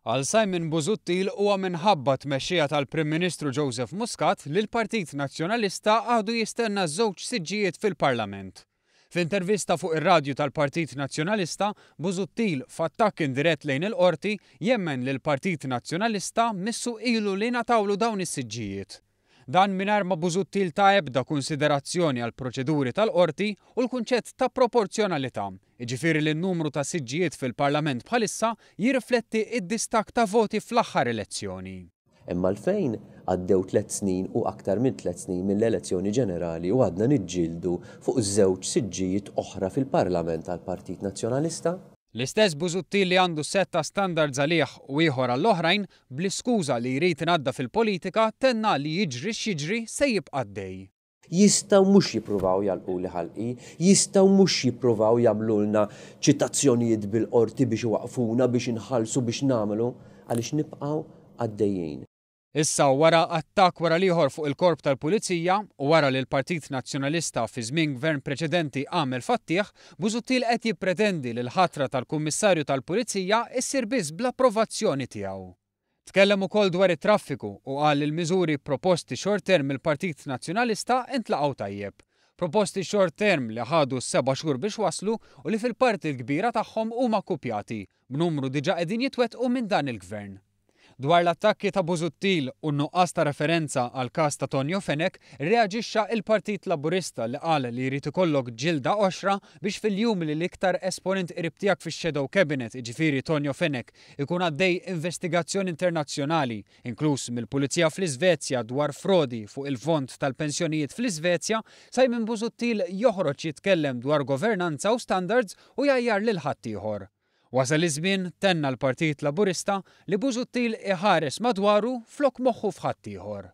Għal Simon Busuttil huwa minħabba tmexxija tal-Prim Ministru Joseph Muscat li l-Partit Nazzjonalista għadu jistenna żewġ siġġijiet fil-Parlament. F'intervista fuq ir-radju tal-Partit Nazzjonalista, Busuttil f'attakk indirett lejn il-qorti jemmen li l-Partit Nazzjonalista missu ilu li natawlu dawn is-siġġijiet. Dan mingħajr ma Busuttil ta' ebda konsiderazzjoni għal proċeduri tal-qorti u l-kunċett ta' proporzjonalità, jiġifieri li n-numru ta' siġġijiet fil-Parlament bħalissa jirrifletti id-distak ta' voti fl-aħħar elezzjoni. Imma l-fejn għaddew 3 snin u aktar minn 3 snin mill-elezzjoni ġenerali u għadna niġġieldu fuq żewġ siġġijiet oħra fil-Parlament tal-Partit Nazzjonalista? L-istess Busuttil li għandu setta standards għalih u ieħor għall-oħrajn bl-iskuża li jrid ingħadda fil-politika tenna li jiġri x'jiġri se jibqa' għaddej. Jistgħu mhux jippruvaw jalqu li ħalqi, jistgħu mhux jippruvaw jagħmlulna ċitazzjonijiet bil-qorti biex iwaqfuna biex inħallsu biex nagħmlu għaliex nibqgħu għaddejjin. Issa wara attakk wara ieħor fuq il-korp tal-Pulizija u wara li l-Partit Nazzjonalista fi żmien gvern preċedenti għamel fattieħ, Busuttil qed jippretendi li l-ħatra tal-Kummissarju tal-Pulizija issir biss bl-approvazzjoni tiegħu. Tkellem ukoll dwar it-traffiku u qal li l-miżuri proposti short term mill-Partit Nazzjonalista intlaqgħu tajjeb. Proposti short term li ħadu 7 xhur biex waslu u li fil-parti l-kbira tagħhom huma kkupjati b'numru diġà qegħdin jitwettqu minn dan il-gvern. Dwar l-attakki ta' Busuttil u n-nuqqas ta' referenza għal każ ta' Tonio Fenech, reaġixxa il-Partit Laburista li qal li jrid ikollok ġilda oxra biex fil-jum li l-iktar esponent qrib tiegħek fix-Shadow Cabinet, jiġifieri Tonio Fenech, ikun għaddej investigazzjoni internazzjonali, inkluż mill-Pulizija fl-Iżvezja dwar frodi fuq il-fond tal-pensjonijiet fl-Iżvezja, Simon Busuttil joħroġ jitkellem dwar governanza u standards u jgħajjar lil ħaddieħor. Wasal iż-żmien tenna l-Partit Laburista li Busuttil iħares madwaru flok moħħu f'ħadd ieħor.